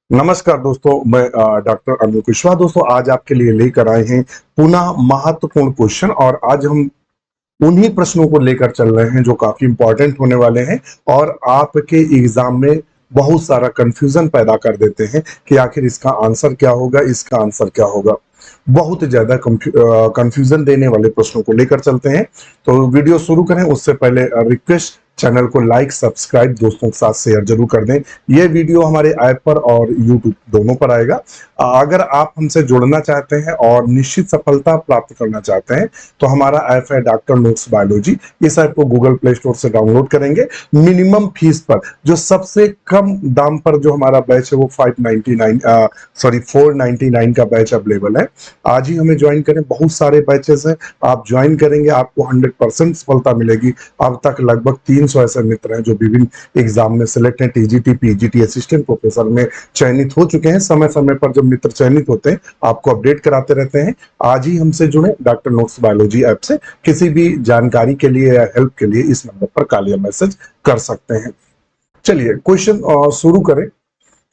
नमस्कार दोस्तों, मैं डॉक्टर अनु कुशवाहा। दोस्तों, आज आपके लिए लेकर आए हैं पुनः महत्वपूर्ण क्वेश्चन। और आज हम उन्हीं प्रश्नों को लेकर चल रहे हैं जो काफी इंपॉर्टेंट होने वाले हैं और आपके एग्जाम में बहुत सारा कंफ्यूजन पैदा कर देते हैं कि आखिर इसका आंसर क्या होगा, इसका आंसर क्या होगा। बहुत ज्यादा कंफ्यूजन देने वाले प्रश्नों को लेकर चलते हैं। तो वीडियो शुरू करें उससे पहले रिक्वेस्ट, चैनल को लाइक सब्सक्राइब दोस्तों के साथ शेयर जरूर कर दें। यह वीडियो हमारे ऐप पर और यूट्यूब दोनों पर आएगा। अगर आप हमसे जुड़ना चाहते हैं और निश्चित सफलता प्राप्त करना चाहते हैं तो हमारा ऐप है डॉक्टर नोट्स बायोलॉजी। इस ऐप को गूगल प्ले स्टोर से डाउनलोड करेंगे। मिनिमम फीस पर, जो सबसे कम दाम पर जो हमारा बैच है वो 499 का बैच अवेलेबल है। आज ही हमें ज्वाइन करें, बहुत सारे बैचेस हैं। आप ज्वाइन करेंगे आपको 100% सफलता मिलेगी। अब तक लगभग 300 ऐसे मित्र हैं जो विभिन्न एग्जाम में सिलेक्ट हैं। टीजीटी, पीजीटी, असिस्टेंट प्रोफेसर में चयनित हो चुके हैं। समय समय पर जब मित्र चयनित होते हैं आपको अपडेट कराते रहते हैं। आज ही हमसे जुड़े डॉक्टर नोट्स बायोलॉजी ऐप से। किसी भी जानकारी के लिए या हेल्प के लिए इस नंबर पर कॉल या मैसेज कर सकते हैं। चलिए क्वेश्चन शुरू करें।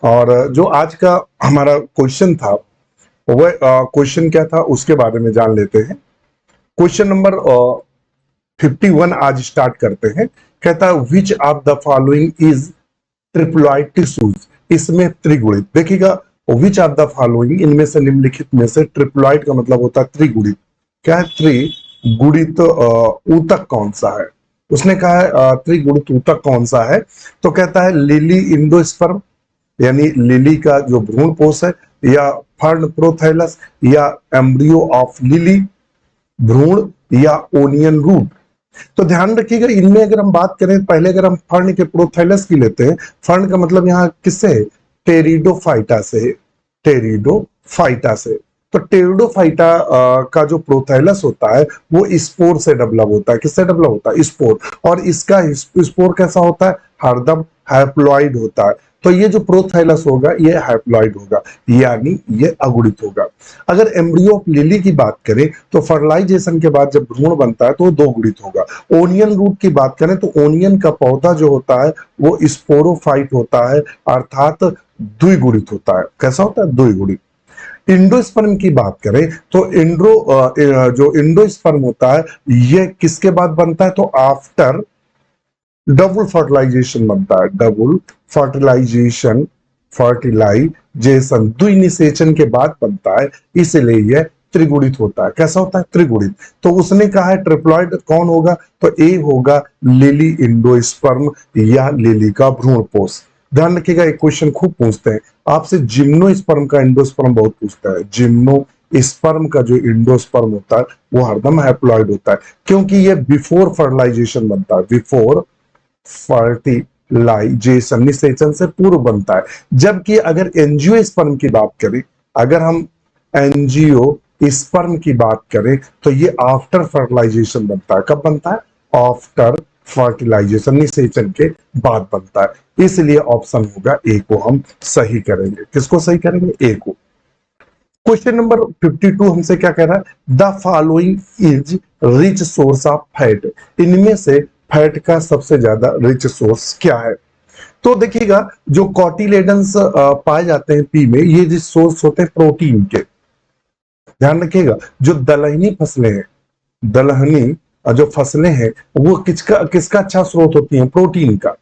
और जो आज का हमारा क्वेश्चन था वह क्वेश्चन क्या था उसके बारे में जान लेते हैं। क्वेश्चन नंबर 51 आज स्टार्ट करते हैं। कहता है which of the following is triploid tissues. इसमें त्रिगुणित देखिएगा, विच ऑफ द फॉलोइंग, इनमें से निम्नलिखित में से ट्रिप्लॉइड का मतलब होता है त्रिगुणित। क्या है? त्रिगुणित ऊतक कौन सा है? उसने कहा है त्रिगुणित ऊतक कौन सा है। तो कहता है लिली इंडोस्पर्म, यानी लिली का जो भ्रूणपोष है, या फर्न प्रोथैलस, या एम्ब्रियो ऑफ लिली भ्रूण, या ओनियन रूट। तो ध्यान रखिएगा, इनमें अगर हम बात करें, पहले अगर हम फर्न के प्रोथैलस की लेते हैं। फर्न का मतलब यहाँ किससे है? टेरिडोफाइटा से है। टेरिडोफाइटा से। तो टेरिडोफाइटा का जो प्रोथैलस होता है वो स्पोर से डेवलप होता है। किससे डेवलप होता है? स्पोर। और इसका स्पोर कैसा होता है? हरदम हैप्लॉइड होता है। तो ये जो प्रोथैलस होगा ये हैप्लॉइड होगा, यानी ये अगुणित होगा। अगर एम्ब्रियो ऑफ लिली की बात करें तो फर्टिलाइजेशन के बाद जब भ्रूण बनता है तो वो दो गुणित होगा। ओनियन रूट की बात करें तो ओनियन का पौधा जो होता है वो स्पोरोफाइट होता है, अर्थात द्विगुणित होता है। कैसा होता है? द्विगुणित। इंडोस्पर्म की बात करें तो जो इंडोस्पर्म होता है ये किसके बाद बनता है? तो आफ्टर डबल फर्टिलाइजेशन बनता है। डबल फर्टिलाइजेशन, फर्टिलाइजेशन द्विनिषेचन के बाद बनता है, इसलिए यह त्रिगुणित होता है। कैसा होता है? त्रिगुणित। तो उसने कहा है ट्रिप्लॉइड कौन होगा? तो ए होगा लिली इंडोस्पर्म, या लिली का भ्रूणपोष। ध्यान रखिएगा, एक क्वेश्चन खूब पूछते हैं आपसे, जिम्नोस्पर्म का इंडोस्पर्म बहुत पूछता है। जिम्नोस्पर्म का जो इंडोस्पर्म होता है वो हरदम हैप्लॉइड होता है, क्योंकि ये बिफोर फर्टिलाइजेशन बनता है। बिफोर फर्टिलाइजेशन, निषेचन से पूर्व बनता है। जबकि अगर एंजियोस्पर्म की बात करें, अगर हम एंजियो स्पर्म की बात करें तो ये आफ्टर फर्टिलाइजेशन बनता है। कब बनता है? आफ्टर फर्टिलाइजेशन, निषेचन के बाद बनता है। इसलिए ऑप्शन होगा ए को हम सही करेंगे। किसको सही करेंगे? ए को। क्वेश्चन नंबर 52 हमसे क्या कह रहा है? The following is rich source of fat. इनमें से फैट का सबसे ज्यादा रिच सोर्स क्या है? तो देखिएगा, जो कॉटिलेडन्स पाए जाते हैं पी में, ये रिच सोर्स होते हैं प्रोटीन के। ध्यान रखिएगा, जो दलहनी फसलें हैं, दलहनी जो फसलें हैं वो किसका किसका अच्छा स्रोत होती हैं? प्रोटीन का।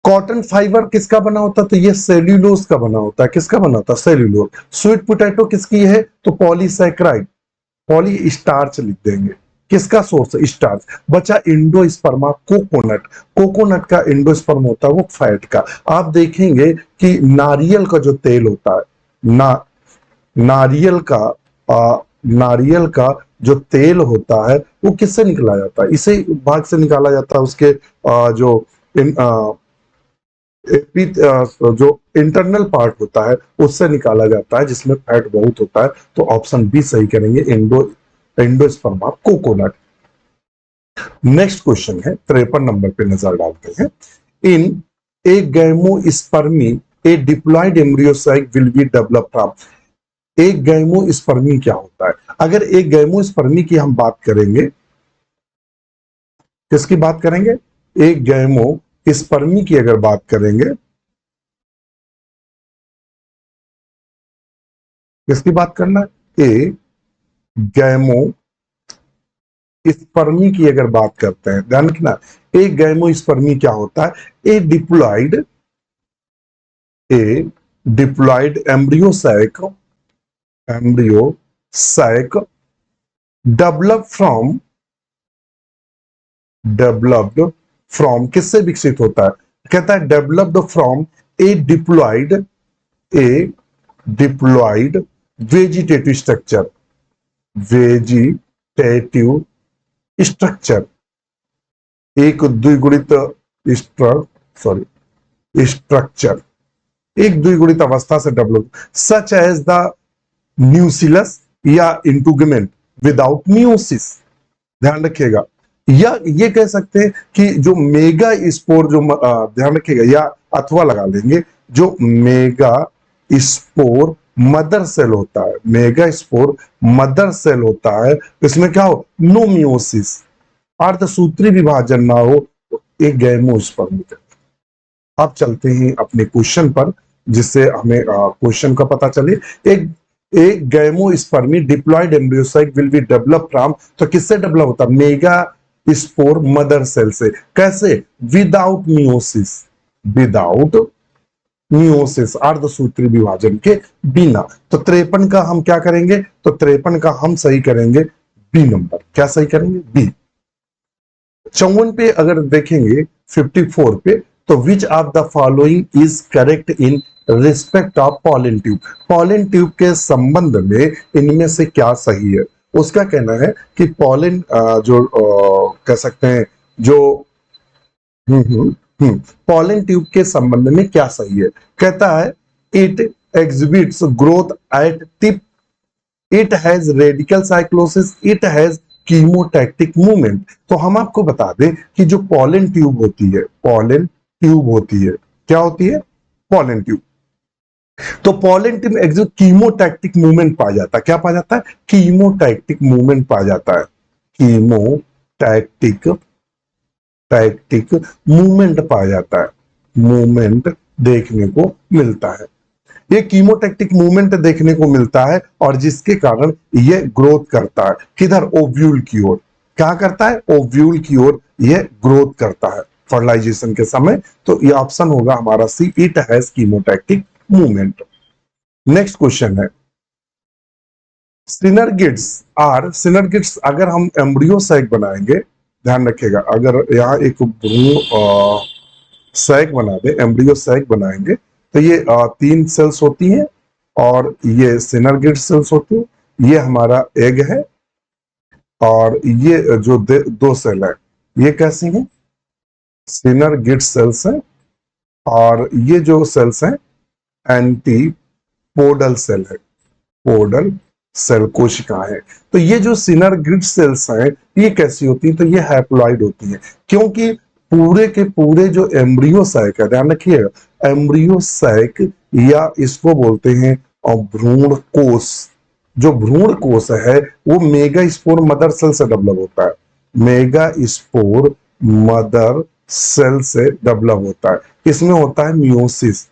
कॉटन फाइबर किसका बना होता है? तो ये सेल्यूलोज का बना होता है। किसका बना होता है? सेल्यूलोज। स्वीट पोटैटो किसकी है? तो पॉलीसैकेराइड, पॉली स्टार्च लिख देंगे। किसका सोर्स है? स्टार्च। बचा इंडोस्पर्मा, कोकोनट। कोकोनट का इंडोस्पर्म होता है वो फैट का। आप देखेंगे कि नारियल का जो तेल होता है, ना नारियल का नारियल का जो तेल होता है वो किससे निकला जाता है? इसे भाग से निकाला जाता है। उसके जो जो इंटरनल पार्ट होता है उससे निकाला जाता है, जिसमें फैट बहुत होता है। तो ऑप्शन बी सही करेंगे, endosperm of coconut. Next question है 53 नंबर पे नजर डालते हैं। In a gamospermy a diploid embryo sac will be develop from. एक गैमोस्पर्मी क्या होता है? अगर एक गैमोस्पर्मी की हम बात करेंगे, किसकी बात करेंगे? एक गैमोस्पर्मी की अगर बात करेंगे किसकी बात करना है? ए गैमो स्पर्मी की अगर बात करते हैं, ध्यान रखना, ए गैमो स्पर्मी क्या होता है? A diploid embryo sac develop developed from, किससे विकसित होता है? कहता है developed from a a diploid vegetative structure, vegetative structure, एक द्विगुणित स्ट्रक्चर, एक द्विगुणित अवस्था से develop, such as the nucellus या इंटुगमेंट विदाउट म्यूसिस। ध्यान रखिएगा, या ये कह सकते हैं कि जो मेगा स्पोर, जो ध्यान रखिएगा, या अथवा लगा लेंगे, जो मेगा स्पोर मदर सेल होता है, मेगा स्पोर मदर सेल होता है, इसमें क्या हो? नो म्यूसिस, अर्धसूत्री विभाजन ना हो, एक गैमोस्पर्म। अब चलते हैं अपने क्वेश्चन पर, जिससे हमें क्वेश्चन का पता चले। एक एक gamospermy diploid embryo sac will be develop from, तो किससे डेवलप होता है? मेगा स्पोर मदर सेल से। कैसे? विदाउट मियोसिस, विदाउट मियोसिस, अर्धसूत्री विभाजन के बिना। तो 53 का हम क्या करेंगे? तो 53 का हम सही करेंगे बी नंबर। क्या सही करेंगे? बी। 54 पे अगर देखेंगे, 54 पे, तो which of the following is correct in respect of pollen tube, pollen tube के संबंध में इनमें से क्या सही है? उसका कहना है कि पॉलन जो कह सकते हैं, जो पॉलन ट्यूब के संबंध में क्या सही है? कहता है it exhibits growth at tip, it has radical cyclosis, it has chemotactic movement. तो हम आपको बता दें कि जो पॉलन ट्यूब होती है, पॉलन ट्यूब होती है, क्या होती है? Pollen tube. तो पॉलन ट्यूब एग्जिट कीमोटैक्टिक मूवमेंट पाया जाता है। क्या पाया जाता है? कीमोटैक्टिक मूवमेंट पाया जाता है, कीमोटैक्टिक टैक्टिक मूवमेंट पाया जाता है, मूवमेंट देखने को मिलता है। ये कीमोटैक्टिक मूवमेंट देखने को मिलता है, और जिसके कारण ये ग्रोथ करता है। किधर? ओव्यूल की ओर। क्या करता है? ओव्यूल की ओर ये ग्रोथ करता है फर्टिलाइजेशन के समय। तो ये ऑप्शन होगा हमारा C, it has chemotactic movement. Next question है, सिनर्गिड्स अगर हम एम्ब्रियो सैक बनाएंगे, ध्यान रखिएगा, अगर यहाँ एक भ्रूण सैक बना दे, एम्ब्रियो सैक बनाएंगे, तो ये 3 सेल्स होती हैं, और ये सिनर्गिड सेल्स होती है, ये हमारा एग है, और ये जो 2 सेल है, ये कैसी हैं? सिनर्गिड सेल्स हैं। और ये जो सेल्स हैं, एंटीपोडल सेल है, पोडल सेल कोशिका है। तो ये जो सिनर्गिड सेल्स हैं, ये कैसी होती है? तो ये हैप्लॉइड होती है, क्योंकि पूरे के पूरे जो एम्ब्रियो सैक है, ध्यान रखिएगा, एम्ब्रियो सैक या इसको बोलते हैं और भ्रूण कोष, जो भ्रूण कोष है वो मेगा स्पोर मदर सेल से डेवलप होता है, मेगा स्पोर मदर सेल से डेवलप होता है। इसमें होता है मियोसिस,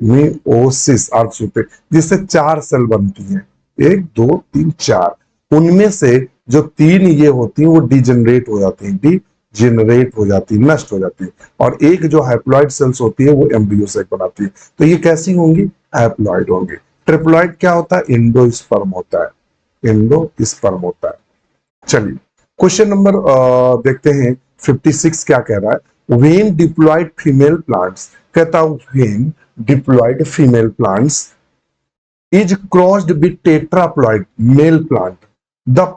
मियोसिस अर्धसूत्री, जिससे 4 सेल बनती हैं, 1 2 3 4। उनमें से जो 3 ये होती हैं वो डिजेनरेट हो जाती हैं, डिजेनरेट हो जाती है, नष्ट हो जाती है, और एक जो हैप्लॉइड सेल्स होती है वो एम्ब्रियो सैक बनाती है। तो ये कैसी होंगी? हैप्लॉइड होंगी। ट्रिप्लॉइड क्या होता है? एंडोस्पर्म होता है, एंडोस्पर्म होता है। चलिए क्वेश्चन नंबर देखते हैं 56 क्या कह रहा है। व्हेन डिप्लॉयड फीमेल प्लांट्स, कहता हूं when diploid female plants is crossed with tetraploid male plant, the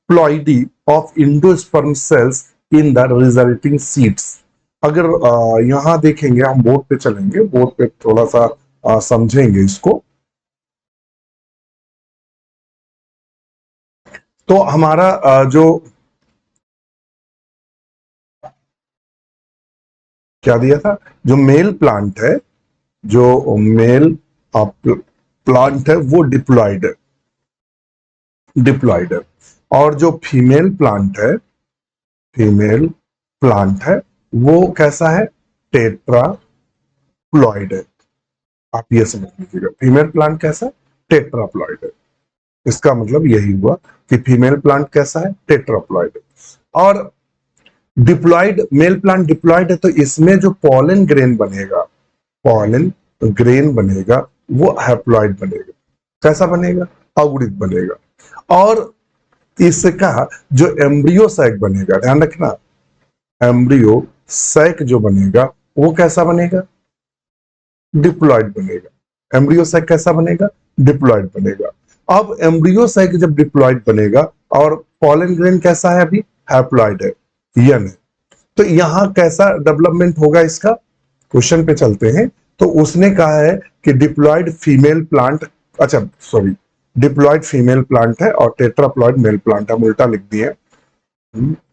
ploidy of endosperm cells in the resulting seeds। अगर यहां देखेंगे, हम बोर्ड पे चलेंगे, बोर्ड पे थोड़ा सा समझेंगे इसको। तो हमारा जो क्या दिया था, जो मेल प्लांट है, जो मेल प्लांट है वो डिप्लॉयड है, डिप्लॉयड है, और जो फीमेल प्लांट है, फीमेल प्लांट है, वो कैसा है? टेट्राप्लॉयड है। आप ये समझ लीजिएगा, फीमेल प्लांट कैसा है? टेट्राप्लॉइड है। इसका मतलब यही हुआ कि फीमेल प्लांट कैसा है, टेट्राप्लॉइड है। और डिप्लॉइड, मेल प्लांट डिप्लॉइड है तो इसमें जो पॉलन ग्रेन बनेगा, पॉलन ग्रेन बनेगा वो हैप्लॉइड बनेगा। कैसा बनेगा, अवृत बनेगा। और इसका जो एम्ब्रियो सैक बनेगा, ध्यान रखना, एम्ब्रियो सैक जो बनेगा वो कैसा बनेगा, डिप्लॉइड बनेगा। एम्ब्रियो सैक कैसा बनेगा, डिप्लॉइड बनेगा। अब एम्ब्रियो सैक जब डिप्लॉइड बनेगा और पॉलन ग्रेन कैसा है, अभी हैप्लॉइड है, यन है, तो यहां कैसा डेवलपमेंट होगा इसका, क्वेश्चन पे चलते हैं। तो उसने कहा है कि डिप्लॉइड फीमेल प्लांट, अच्छा सॉरी, डिप्लॉइड फीमेल प्लांट है और टेट्राप्लॉइड मेल प्लांट है, उल्टा लिख दिए।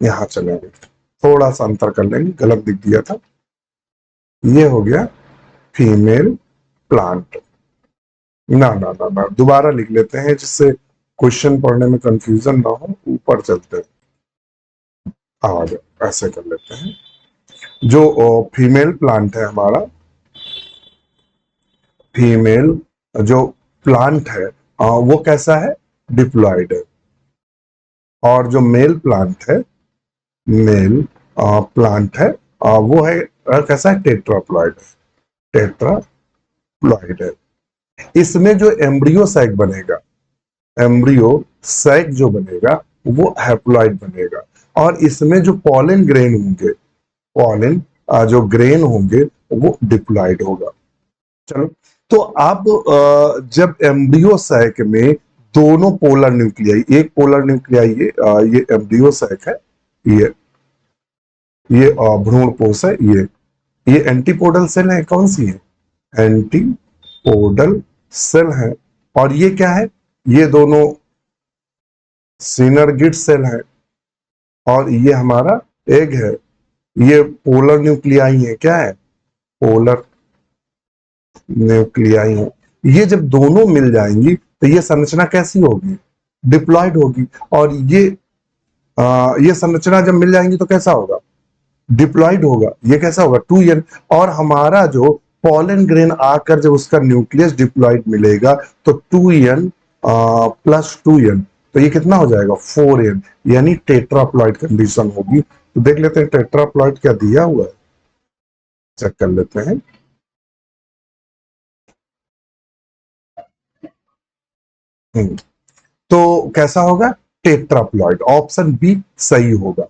यहां चलेंगे, थोड़ा सा अंतर कर लेंगे, गलत लिख दिया था। ये हो गया फीमेल प्लांट, ना ना ना ना, दोबारा लिख लेते हैं जिससे क्वेश्चन पढ़ने में कंफ्यूजन ना हो। ऊपर चलते हैं, आगे ऐसे कर लेते हैं। जो फीमेल प्लांट है हमारा, फीमेल जो प्लांट है वो कैसा है, डिप्लॉइड है। और जो मेल प्लांट है, मेल प्लांट है वो है कैसा है, टेट्राप्लॉइड है, टेट्राप्लॉइड है। इसमें जो एम्ब्रियो सैक बनेगा, एम्ब्रियो सैक जो बनेगा वो हैप्लॉइड बनेगा। और इसमें जो पॉलन ग्रेन होंगे, पॉलन जो ग्रेन होंगे वो डिप्लॉइड होगा। चलो, तो अब जब एम्ब्रियो सैक में दोनों पोलर न्यूक्लियाई, एक पोलर न्यूक्लियाई ये एम्ब्रियो सैक है, ये भ्रूण पोष है, ये एंटीपोडल सेल है, कौन सी है, एंटीपोडल सेल है। और ये क्या है, ये दोनों सिनर्गिड सेल है। और ये हमारा एग है, ये पोलर न्यूक्लियाई है, क्या है, पोलर न्यूक्लियाई है। ये जब दोनों मिल जाएंगी तो ये संरचना कैसी होगी, डिप्लॉइड होगी। और ये संरचना जब मिल जाएंगी तो कैसा होगा, डिप्लॉइड होगा। ये कैसा होगा, 2n। और हमारा जो पॉलन ग्रेन आकर जब उसका न्यूक्लियस डिप्लॉइड मिलेगा तो 2n प्लस 2n, तो ये कितना हो जाएगा, 4n, यानी टेट्राप्लॉइड कंडीशन होगी। तो देख लेते हैं टेट्राप्लॉइड क्या दिया हुआ है, चेक कर लेते हैं। तो कैसा होगा, टेट्राप्लॉइड, ऑप्शन बी सही होगा।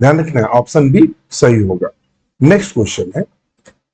ध्यान रखना है, ऑप्शन बी सही होगा। नेक्स्ट क्वेश्चन है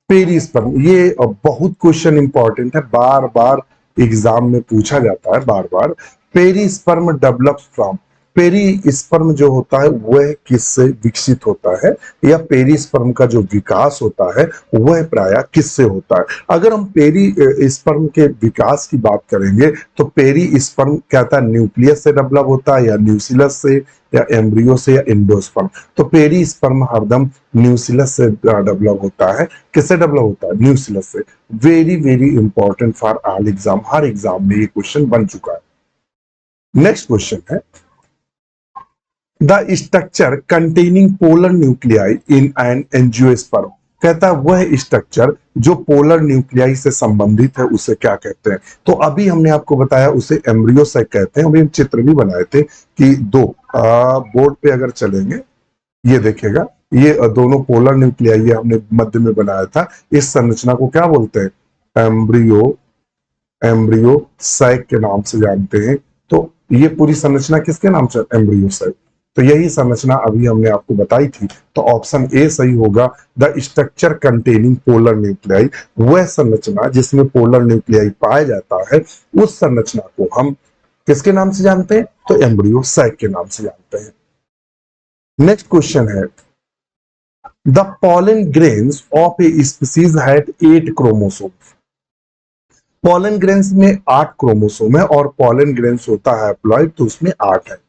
पेरिस्पर्म। ये बहुत क्वेश्चन इंपॉर्टेंट है, बार बार एग्जाम में पूछा जाता है, बार बार। पेरिस्पर्म डेवलप्स फ्रॉम, पेरिस्पर्म जो होता है वह किससे विकसित होता है, या पेरिस्पर्म का जो विकास होता है वह प्रायः किससे होता है। अगर हम पेरिस्पर्म के विकास की बात करेंगे तो पेरिस्पर्म क्या था, न्यूक्लियस से डेवलप होता है, या न्यूसिलस से, या एम्ब्रियो से, या एंडोस्पर्म। तो पेरिस्पर्म हरदम न्यूसिलस से डेवलप होता है। किससे डेवलप होता है, न्यूसिलस से। Very very important for all exam, her exam में ये क्वेश्चन बन चुका है। नेक्स्ट क्वेश्चन है the structure containing polar nuclei in an angiosperm. कहता है वह स्ट्रक्चर जो पोलर न्यूक्लियाई से संबंधित है उसे क्या कहते हैं। तो अभी हमने आपको बताया उसे एम्ब्रियो सैक कहते हैं। अभी हम चित्र भी बनाए थे कि दो बोर्ड पे अगर चलेंगे, ये देखेगा, ये दोनों पोलर न्यूक्लियाई हमने मध्य में बनाया था। इस संरचना को क्या बोलते हैं, एम्ब्रियो, एम्ब्रियो सैक के नाम से जानते हैं। तो ये पूरी संरचना किसके नाम से, एम्ब्रियो सैक। तो यही संरचना अभी हमने आपको बताई थी। तो ऑप्शन ए सही होगा, the structure containing polar nuclei. वह संरचना जिसमें पोलर न्यूक्लियाई पाया जाता है, उस संरचना को हम किसके नाम से जानते हैं, तो एम्ब्रियो सैक के नाम से जानते हैं। नेक्स्ट क्वेश्चन है the pollen grains of a species had 8 chromosomes. Pollen grains में 8 क्रोमोसोम है और पॉलन ग्रेन्स होता है हैप्लॉइड, तो उसमें 8 है।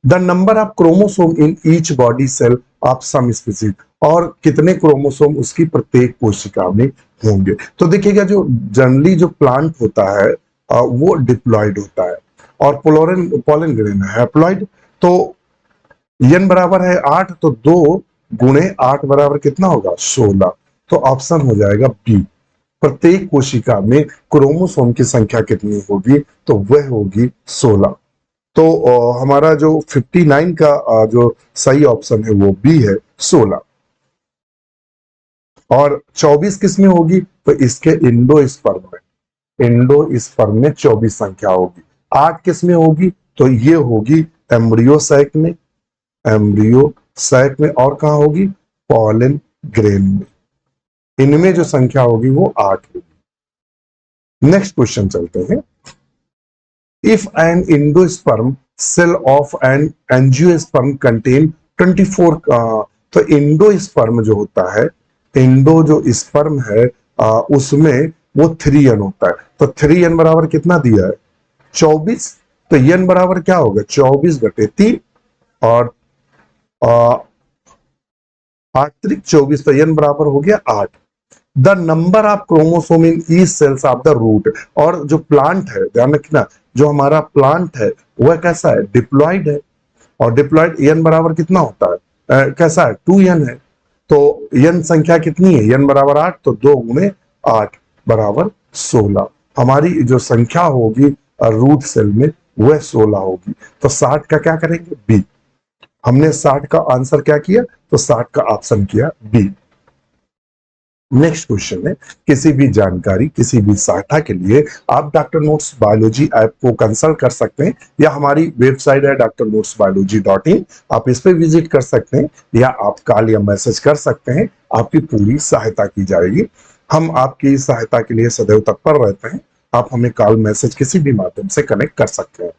The number of chromosome in each body cell of some species, और कितने क्रोमोसोम उसकी प्रत्येक कोशिका में होंगे। तो देखिएगा जो जनरली जो प्लांट होता है वो डिप्लॉइड होता है और पॉलन ग्रेन है हैप्लॉइड। तो n बराबर है 8, तो 2 गुणे 8 बराबर कितना होगा, 16। तो ऑप्शन हो जाएगा बी, प्रत्येक कोशिका में क्रोमोसोम की संख्या कितनी होगी, तो वह होगी 16। तो हमारा जो 59 का जो सही ऑप्शन है वो बी है, 16। और 24 किस में होगी, तो इसके इंडोस्पर्म में, इंडोस्पर्म में 24 संख्या होगी। 8 किस में होगी, तो ये होगी एम्ब्रियो सैक में, एम्ब्रियो सैक में। और कहा होगी, पॉलन ग्रेन में। इनमें जो संख्या होगी वो 8 होगी। नेक्स्ट क्वेश्चन चलते हैं। If an endosperm cell of an angiosperm contain 24, तो इंडोस्पर्म जो होता है, इंडो जो स्पर्म है उसमें वो 3n होता है। तो 3n बराबर कितना दिया है, 24। तो n बराबर क्या होगा, 24/3 और 8 त्रिक 24, तो n बराबर हो गया 8। The number of chromosome in each cells of the root. और जो प्लांट है, ध्यान रखना, जो हमारा प्लांट है वह कैसा है, डिप्लॉइड है। और डिप्लॉइड n बराबर कितना होता है, कैसा है, 2n है। तो n संख्या कितनी है, n बराबर 8, तो 2 गुणे 8 बराबर 16। हमारी जो संख्या होगी रूट सेल में वह 16 होगी। तो 60 का क्या करेंगे, बी। हमने 60 का आंसर क्या किया, तो 60 का ऑप्शन किया बी। नेक्स्ट क्वेश्चन है, किसी भी जानकारी, किसी भी सहायता के लिए आप डॉक्टर नोट्स बायोलॉजी ऐप को कंसल्ट कर सकते हैं, या हमारी वेबसाइट है drnotsbiology.in, आप इस पे विजिट कर सकते हैं, या आप कॉल या मैसेज कर सकते हैं, आपकी पूरी सहायता की जाएगी। हम आपकी सहायता के लिए सदैव तत्पर रहते हैं। आप हमें कॉल मैसेज किसी भी माध्यम से कनेक्ट कर सकते हैं।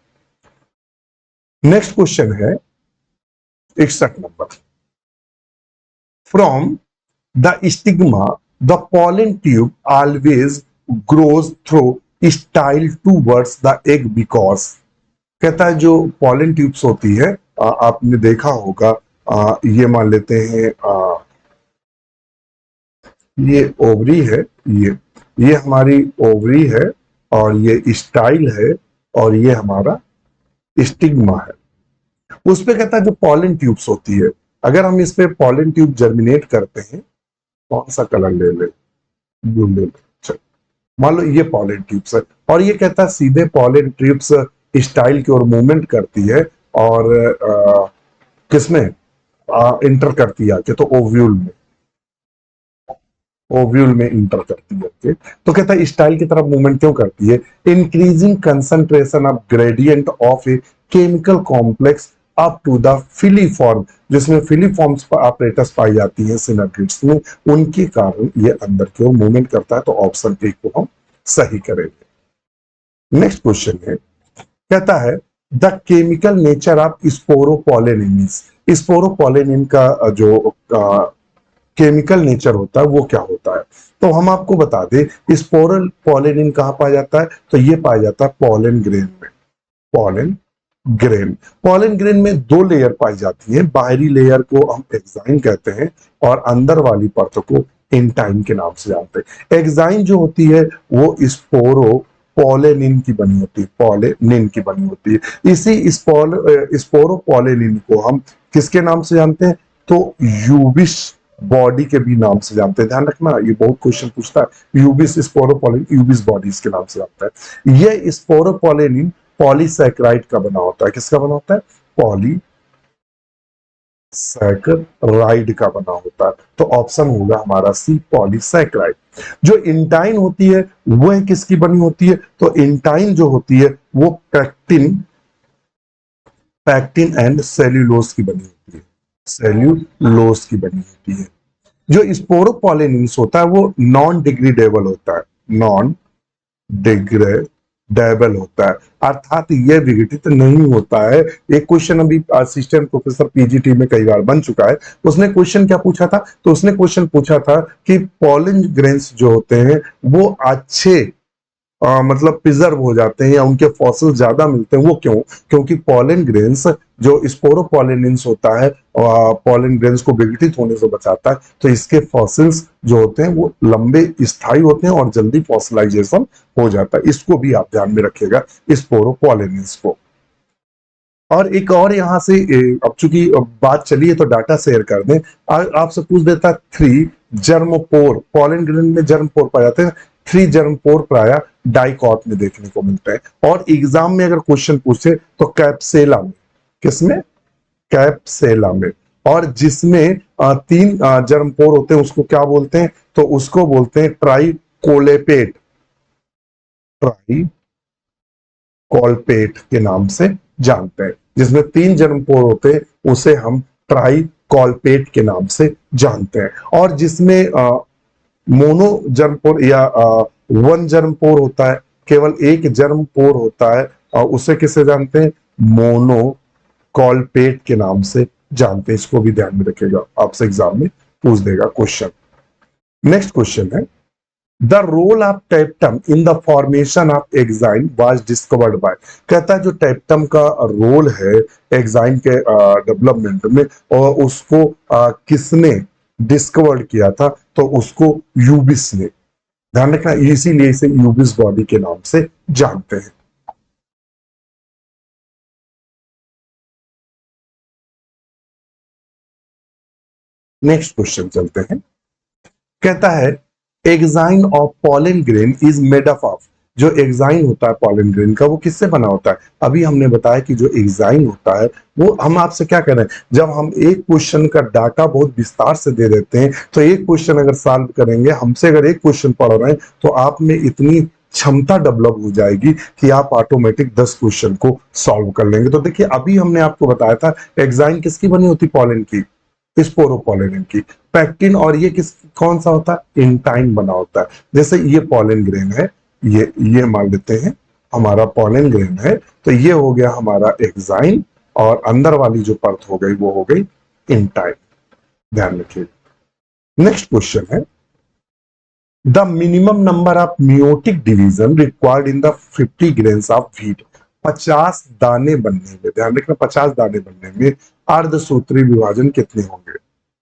नेक्स्ट क्वेश्चन है 61 number. From the stigma the pollen tube always grows through style towards the egg because, कहता है जो pollen tubes होती है, आपने देखा होगा, ये मान लेते हैं ये ओवरी है, ये हमारी ओवरी है, और ये स्टाइल है, और ये हमारा स्टिग्मा है। उस पे कहता है जो pollen tubes होती है, अगर हम इस पे pollen tube जर्मिनेट करते हैं, कौन सा कलर ले ले, ब्लू ले ले, चल मान लो ये पॉलन ट्यूब्स है, और ये कहता है सीधे पॉलन ट्यूब्स स्टाइल की ओर मूवमेंट करती है, और किसमें इंटर करती है, तो ओव्यूल में, ओव्यूल में इंटर करती है। तो कहता है स्टाइल की तरफ मूवमेंट क्यों करती है, increasing concentration of gradient of a chemical complex up to the filiform, जिसमें फिलीफॉर्म्स ऑपरेटर्स पाई जाती हैं सिनेप्रिड्स में, उनके कारण ये अंदर की ओर मूवमेंट करता है। तो ऑप्शन ए को हम सही करेंगे। नेक्स्ट क्वेश्चन है, कहता है the chemical nature of sporopollenin. Sporopollenin का जो केमिकल नेचर होता है वो क्या होता है, तो हम आपको बता दें स्पोरोपोलेनिन कहाँ पाया जाता है, तो ये पाया जाता है पॉलन ग्रेन में। पॉलन ग्रेन, पॉलन ग्रेन में 2 लेयर पाई जाती है। बाहरी लेयर को हम एक्साइन कहते हैं, और अंदर वाली परत को इंटाइन के नाम से जानते हैं। एक्साइन जो होती है वो स्पोरोपोलेनिन की बनी होती है, पोलेनिन की बनी होती है। इसी स्पोरोपोलेनिन को हम किसके नाम से जानते हैं, तो यूबिस बॉडी के भी नाम से जानते हैं। ध्यान रखना, ये बहुत क्वेश्चन पूछता है। यूबिस स्पोरोपोलेनिन यूबिस बॉडीज के नाम से जानता है। ये स्पोरोपोलेनिन पॉलीसैकेराइड का बना होता है। किसका बना होता है, पॉलीसैकेराइड का बना होता है। तो ऑप्शन होगा हमारा सी, पॉलीसैकेराइड। जो इंटाइन होती है वह किसकी बनी होती है, तो इंटाइन जो होती है वो पैक्टिन एंड सेल्यूलोज की बनी होती है, सेल्यूलोज की बनी होती है। जो स्पोरोपोलेनिन्स होता है वो नॉन डिग्रेडेबल होता है, नॉन डिग्रेडेबल होता है, अर्थात यह विघटित नहीं होता है। एक क्वेश्चन अभी असिस्टेंट प्रोफेसर पीजीटी में कई बार बन चुका है। उसने क्वेश्चन क्या पूछा था, तो उसने क्वेश्चन पूछा था कि पॉलन ग्रेन्स जो होते हैं वो अच्छे मतलब प्रिजर्व हो जाते हैं, या उनके फॉसिल ज्यादा मिलते हैं, वो क्यों, क्योंकि पॉलन ग्रेन्स जो स्पोरोपोलेनिन्स होता है पॉलन ग्रेन्स को विघटित होने से बचाता है। तो इसके फॉसिल्स जो होते हैं वो लंबे स्थायी होते हैं और जल्दी फॉसिलाइजेशन हो जाता है। इसको भी आप ध्यान में रखिएगा, स्पोरोपोलेनिन्स को। और एक और यहां से अब चूंकि बात चली है तो डाटा शेयर कर दें। आपसे पूछ देता है 3 जर्मपोर, पॉलन ग्रेन में जर्मपोर पाए जाते हैं। थ्री जर्म पोर प्राय डाइकॉट में देखने को मिलता है। और एग्जाम में अगर क्वेश्चन पूछे तो कैप्सेला में, किसमें, कैप्सेला में। और जिसमें तीन जर्म पोर होते हैं उसको क्या बोलते हैं, तो उसको बोलते हैं ट्राइकोलेपेट, ट्राइकोलपेट के नाम से जानते हैं। जिसमें तीन जर्म पोर होते हैं उसे हम ट्राइकोलपेट के नाम से जानते हैं। और जिसमें मोनो जर्म पोर या वन जर्म पोर होता है, केवल एक जर्म पोर होता है, उसे किसे जानते हैं, मोनो कॉलपेट के नाम से जानते हैं। इसको भी ध्यान में रखिएगा, आपसे एग्जाम में पूछ देगा क्वेश्चन। नेक्स्ट क्वेश्चन है, the role of tapetum in the formation of exine was discovered by. कहता है जो टेप्टम का रोल है एग्जाइम के डेवलपमेंट में, और उसको किसने डिस्कवर्ड किया था, तो उसको यूबिस ने। ध्यान रखना, इसीलिए इसे यूबिस बॉडी के नाम से जानते हैं। नेक्स्ट क्वेश्चन चलते हैं। कहता है exine of pollen grain is made up of. जो एग्जाइन होता है पॉलन ग्रेन का, वो किससे बना होता है। अभी हमने बताया कि जो एग्जाइन होता है वो, हम आपसे क्या कह रहे हैं, जब हम एक क्वेश्चन का डाटा बहुत विस्तार से दे देते हैं, तो एक क्वेश्चन अगर सॉल्व करेंगे, हमसे अगर एक क्वेश्चन पढ़ रहे हैं, तो आप में इतनी क्षमता डेवलप हो जाएगी कि आप ऑटोमेटिक 10 क्वेश्चन को सॉल्व कर लेंगे। तो देखिए अभी हमने आपको बताया था एग्जाइन किसकी बनी होती, पॉलन की, स्पोरोपोलेनिन की। पैक्टिन और ये किस, कौन सा होता है, इंटाइन बना होता है। जैसे ये पॉलन ग्रेन है, ये मान लेते हैं हमारा पॉलन ग्रेन है, तो ये हो गया हमारा एक्साइन, और अंदर वाली जो परत हो गई वो हो गई इंटाइन। ध्यान रखिए। नेक्स्ट क्वेश्चन है, the minimum number of meiotic division required in the 50 grains of wheat. 50 दाने बनने में, ध्यान रखना, 50 दाने बनने में अर्धसूत्री विभाजन कितने होंगे,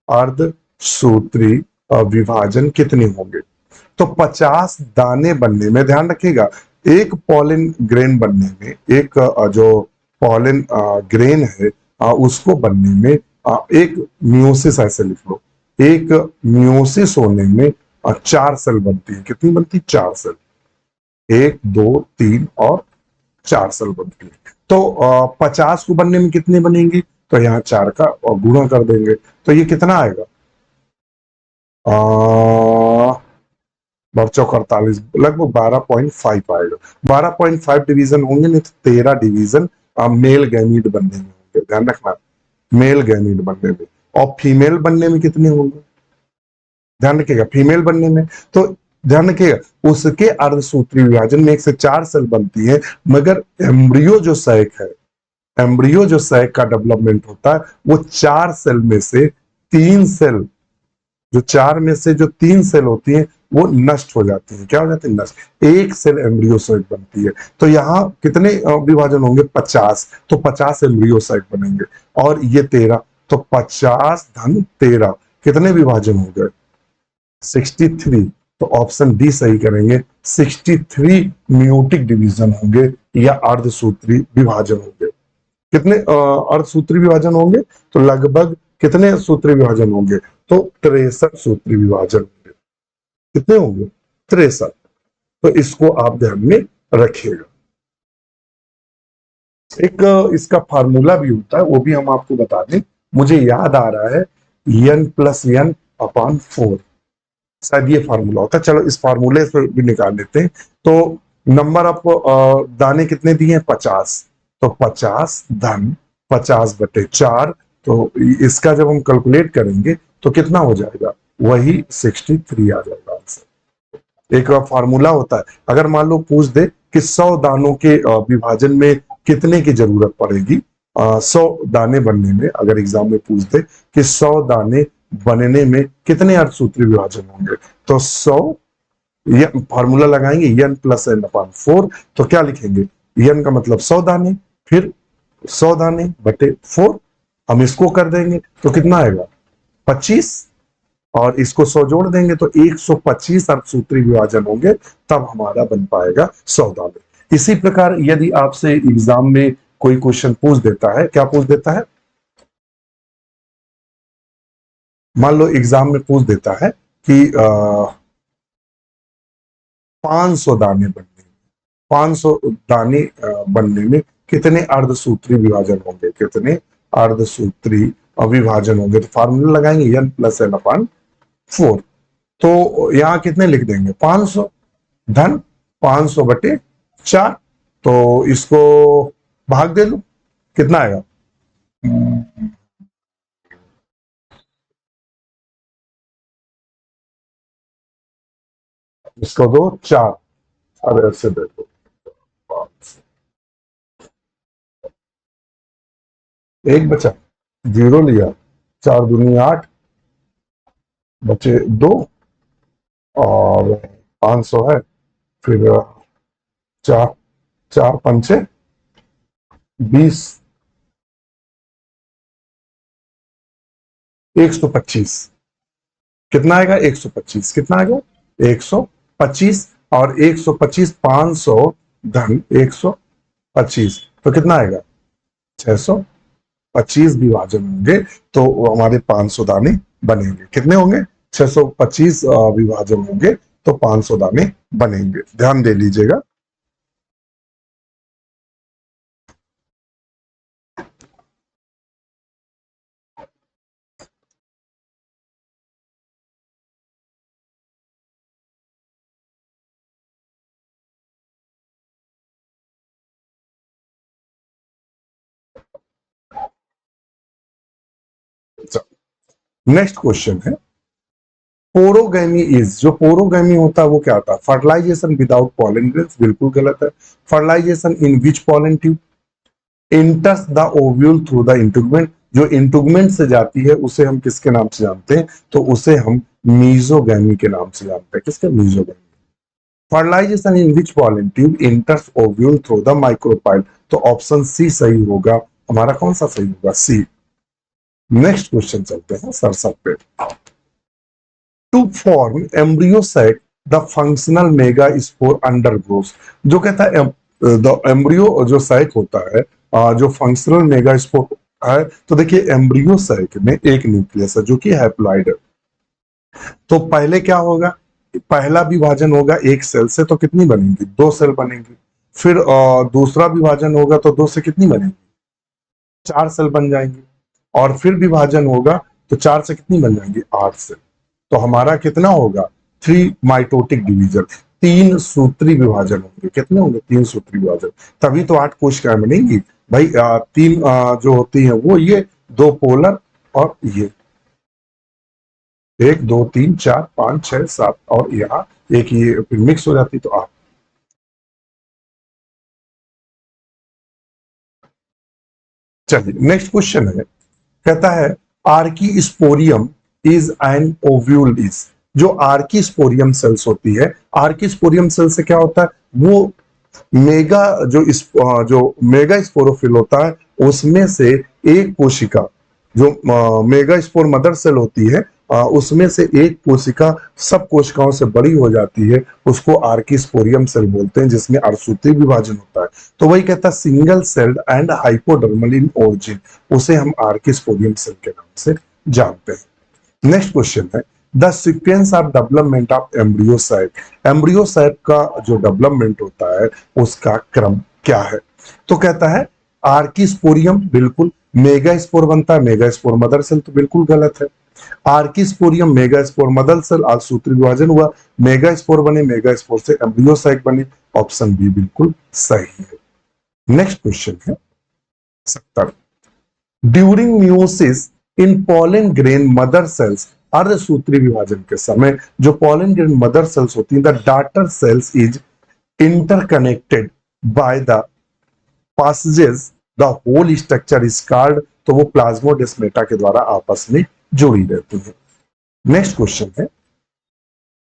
अर्धसूत्री विभाजन कितने होंगे। तो 50 दाने बनने में, ध्यान रखिएगा, एक पॉलिन ग्रेन बनने में, एक जो पॉलिन ग्रेन है उसको बनने में, एक मियोसिस, ऐसे लिख लो, एक मियोसिस होने में 4 सेल बनती है। कितनी बनती, 4 सेल, 1 2 3 और 4 सेल बनती है। तो 50 को बनने में कितने बनेंगी, तो यहाँ 4 का गुणा कर देंगे, तो ये कितना आएगा, चौक 48, लगभग 12.5 आएगा। 12.5 डिवीजन होंगे, नहीं तो 13 डिवीजन मेल गैमीट बनने में होंगे। ध्यान रखना, मेल गैमीट बनने में। और फीमेल बनने में कितने होंगे, ध्यान रखिएगा, फीमेल बनने में, तो ध्यान रखिएगा उसके अर्धसूत्री विभाजन में 1 से 4 सेल बनती है, मगर एम्ब्रियो जो सैक है, एम्ब्रियो जो सैक का डेवलपमेंट होता है, वो 4 सेल में से 3 सेल, जो 4 में से जो 3 सेल होती हैं वो नष्ट हो जाती है। क्या हो जाती है, नष्ट। एक सेल एम्ब्रियो साइट बनती है। तो यहाँ कितने विभाजन होंगे, 50, तो 50 एम्ब्रियो साइट बनेंगे। और ये 13, तो 50 धन 13 कितने विभाजन हो गए, 63। तो ऑप्शन डी सही करेंगे, 63 म्यूटिक डिवीजन होंगे या अर्धसूत्री विभाजन होंगे। कितने अर्धसूत्री विभाजन होंगे, तो लगभग कितने सूत्री विभाजन होंगे, तो 63 सूत्री विभाजन होंगे। कितने होंगे, 63। तो इसको आप ध्यान में रखिएगा। एक इसका फार्मूला भी होता है, वो भी हम आपको बता दें, मुझे याद आ रहा है, n+n/4, शायद ये फार्मूला होता है। चलो इस फार्मूले से भी निकाल लेते हैं। तो नंबर ऑफ दाने कितने दिए हैं, 50, तो 50 धन 50/4, तो इसका जब हम कैलकुलेट करेंगे तो कितना हो जाएगा, वही 63 आ जाएगा आंसर। एक फार्मूला होता है, अगर मान लो पूछ दे कि 100 दानों के विभाजन में कितने की जरूरत पड़ेगी, 100 दाने बनने में, अगर एग्जाम में पूछ दे कि 100 दाने बनने में कितने अर्धसूत्री विभाजन होंगे, तो 100, ये फार्मूला लगाएंगे n+n/4, तो क्या लिखेंगे, n का मतलब 100 दाने, फिर 100 दाने बटे 4, हम इसको कर देंगे तो कितना आएगा, 25, और इसको 100 जोड़ देंगे तो 125 अर्धसूत्री विभाजन होंगे, तब हमारा बन पाएगा 100 दाने। इसी प्रकार यदि आपसे एग्जाम में कोई क्वेश्चन पूछ देता है, क्या पूछ देता है, मान लो एग्जाम में पूछ देता है कि 500 दाने बनने में, 500 दाने बनने में कितने अर्धसूत्री विभाजन होंगे, कितने अर्धसूत्री विभाजन होंगे? तो फार्मूला लगाएंगे n+n/4। तो यहां कितने लिख देंगे? 500 धन 500/4। तो इसको भाग दे लो, कितना आएगा? इसको दो 4, अब ऐसे दे दो 5। एक बचा, जीरो लिया, 4 दूनी 8, बचे 2, और 500 है, फिर 4, 4×5 = 20, 125। कितना आएगा? 125। कितना आएगा? 125। और 125 500 धन 125, तो कितना आएगा? 625 विभाजन होंगे, तो हमारे 500 दाने बनेंगे। कितने होंगे? 625 विभाजन होंगे, तो 500 दाने बनेंगे। ध्यान दे लीजिएगा। नेक्स्ट क्वेश्चन है, पोरोगैमी इज, जो पोरोगैमी होता है वो क्या होता है? फर्टिलाइजेशन विदाउट पॉलन ग्रेन्स, बिल्कुल गलत है। Fertilization in which pollen tube enters the ovule through the integument, जो इंटुगमेंट से जाती है उसे हम किसके नाम से जानते हैं? तो उसे हम मीजोगैमी के नाम से जानते हैं। किसके? Mesogamy. Fertilization in which pollen tube enters ovule through the micropyle, तो ऑप्शन सी सही होगा। हमारा कौन सा सही होगा? सी। नेक्स्ट क्वेश्चन चलते हैं सरसक पे। To form embryo sac the functional megaspore undergoes, जो कहता है द एम्ब्रियो जो साइट होता है, जो फंक्शनल मेगा स्पोर है, तो देखिए एम्ब्रियोसाइट में एक न्यूक्लियस है जो कि हैप्लॉइड है। तो पहले क्या होगा? पहला विभाजन होगा एक सेल से, तो कितनी बनेंगी? 2 सेल बनेंगी। फिर दूसरा विभाजन होगा तो 2 से कितनी बनेंगी? 4 सेल बन जाएंगी। और फिर विभाजन होगा तो 4 से कितनी बन जाएंगी? 8 सेल। तो हमारा कितना होगा? 3 माइटोटिक डिवीजन, 3 सूत्री विभाजन होंगे। कितने होंगे? 3 सूत्री विभाजन। तभी तो 8 कोशिकाएं बनेंगी भाई। 3 जो होती हैं वो ये 2 पोलर, और ये 1 2 3 4 5 6 7, और यहाँ एक ये फिर मिक्स हो जाती तो 8। चलिए नेक्स्ट क्वेश्चन है, कहता है archesporium is an ovule is, जो आर्की स्पोरियम सेल्स होती है, आर्की स्पोरियम सेल से क्या होता है? वो मेगा जो मेगा स्पोरोफिल होता है उसमें से एक कोशिका, जो मेगा स्पोर मदर सेल होती है, उसमें से एक कोशिका सब कोशिकाओं से बड़ी हो जाती है, उसको आर्किस्पोरियम सेल बोलते हैं, जिसमें अर्धसूत्री विभाजन होता है। तो वही कहता है single celled and hypodermal in origin, उसे हम आर्किस्पोरियम सेल के नाम से जानते हैं। नेक्स्ट क्वेश्चन है, the sequence of development of embryocyte, embryocyte का जो डेवलपमेंट होता है उसका क्रम क्या है? तो कहता है आर्किस्पोरियम, बिल्कुल। मेगा स्पोर बनता है, मेगा स्पोर मदर सेल, तो बिल्कुल गलत है। आर्किस्पोरियम मेगा स्पोर मदर सेल, आज सूत्री विभाजन हुआ, मेगा स्पोर बने, मेगा स्पोर से एम्ब्रियोसाइट बनी, ऑप्शन बी बिल्कुल सही है। नेक्स्ट क्वेश्चन है 70, during meiosis in pollen grain mother cells, अर्धसूत्री विभाजन के समय जो पॉलन ग्रेन मदर सेल्स होती है, the daughter cells is interconnected by the passages the whole structure is called, तो वो प्लाज्मोडेस्मेटा के द्वारा आपस में जुड़ी रहती है। नेक्स्ट क्वेश्चन है,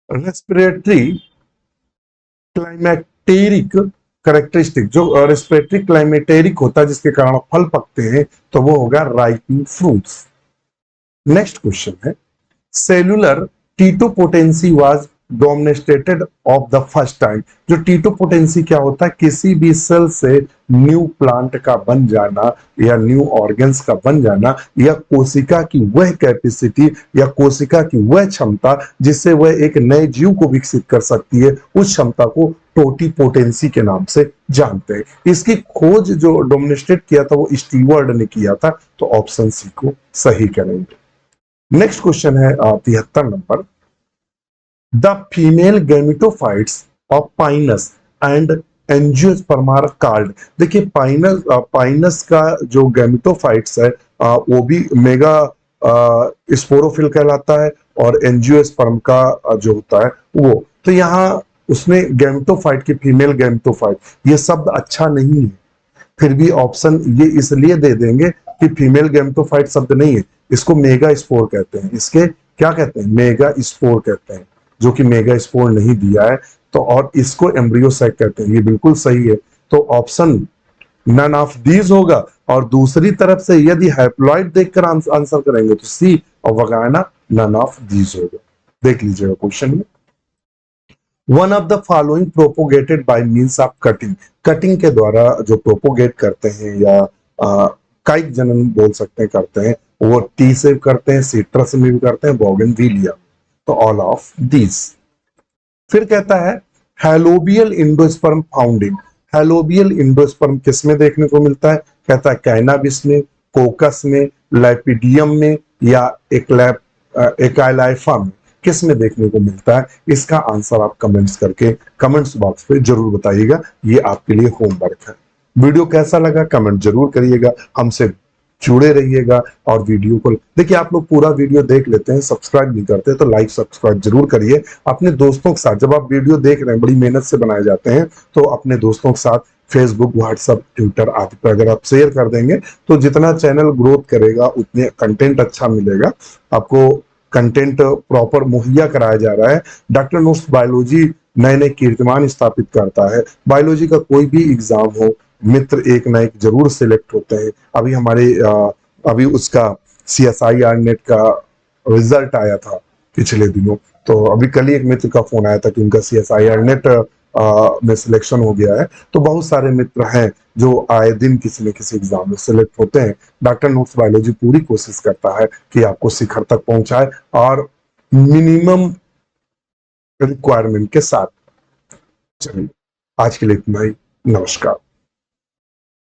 रेस्पिरेटरी क्लाइमेटेरिक करेक्टरिस्टिक, जो रेस्पिरेटरी क्लाइमेटेरिक होता है जिसके कारण फल पकते हैं, तो वो होगा राइपिंग फ्रूट्स। नेक्स्ट क्वेश्चन है, cellular totipotency was dominated of the first time. जो टीटो पोटेंसी क्या होता है, किसी भी सेल से न्यू प्लांट का बन जाना या न्यू ऑर्गन्स का बन जाना, या कोशिका की वह कैपेसिटी या कोशिका की वह क्षमता जिससे वह एक नए जीव को विकसित कर सकती है, उस क्षमता को टोटिपोटेंसी के नाम से जानते हैं। इसकी खोज जो डोमिनेटेड किया था वो स्टीवर्ड ने किया था, तो ऑप्शन सी को सही करेंगे। नेक्स्ट क्वेश्चन है 73 number. The female gametophytes of Pinus and angiosperm are called. देखिए पाइनस का जो गैमेटोफाइट्स है वो भी मेगा स्पोरोफिल कहलाता है, और एंजियोस्पर्म का जो होता है वो। तो यहाँ उसने गैमेटोफाइट की फीमेल गैमेटोफाइट, ये शब्द अच्छा नहीं है, फिर भी ऑप्शन ये इसलिए दे देंगे कि फीमेल गैमेटोफाइट शब्द नहीं है, इसको मेगा स्पोर कहते हैं। इसके क्या कहते हैं, मेगा स्पोर कहते हैं, जो कि मेगा स्पोर नहीं दिया है। तो और इसको एम्ब्रियोसैक कहते हैं, ये बिल्कुल सही है। तो ऑप्शन नन ऑफ दीज होगा। और दूसरी तरफ से यदि हैप्लॉइड देखकर आंसर करेंगे तो सी, और वगाना नन ऑफ दीज होगा। देख लीजिएगा क्वेश्चन में। One of the following propagated bye means of cutting. Cutting के द्वारा जो प्रोपोगेट करते हैं या काइक जनन बोल सकते हैं करते हैं, वो टी से करते हैं, सिट्रस में भी करते हैं, बोगनविलिया। तो ऑल ऑफ दिस। फिर कहता है हैलोबियल इंडोस्पर्म फाउंड इन। हैलोबियल इंडोस्पर्म किस में देखने को मिलता है, कहता है कैनाबिस में, कोकस में, लैपिडियम में, या एकाइलाइफा में, किस में देखने को मिलता है। इसका आंसर आप कमेंट्स करके कमेंट्स बॉक्स पे जरूर बताइएगा, ये आपके लिए होमवर्क है। वीडियो कैसा लगा कमेंट जरूर करिएगा, हमसे जुड़े रहिएगा। और वीडियो को देखिए, आप लोग पूरा वीडियो देख लेते हैं, सब्सक्राइब नहीं करते तो लाइक सब्सक्राइब जरूर करिए अपने दोस्तों के साथ। जब आप वीडियो देख रहे हैं, बड़ी मेहनत से बनाए जाते हैं, तो अपने दोस्तों के साथ फेसबुक, व्हाट्सएप, ट्विटर आदि पर अगर आप शेयर कर देंगे तो जितना चैनल ग्रोथ करेगा उतने कंटेंट अच्छा मिलेगा आपको। कंटेंट प्रॉपर मुहैया कराया जा रहा है। डॉक्टर नोट्स बायोलॉजी नए नए कीर्तिमान स्थापित करता है। बायोलॉजी का कोई भी एग्जाम हो, मित्र एक ना एक जरूर सिलेक्ट होते हैं। अभी अभी उसका CSIR नेट का रिजल्ट आया था पिछले दिनों, तो अभी कल ही एक मित्र का फोन आया था कि उनका CSIR नेट में सिलेक्शन हो गया है। तो बहुत सारे मित्र हैं जो आए दिन किसी न किसी एग्जाम में सिलेक्ट होते हैं। डॉक्टर नोट्स बायोलॉजी पूरी कोशिश करता है कि आपको शिखर तक पहुंचाए, और मिनिमम रिक्वायरमेंट के साथ। चलिए आज के लिए इतना ही, नमस्कार।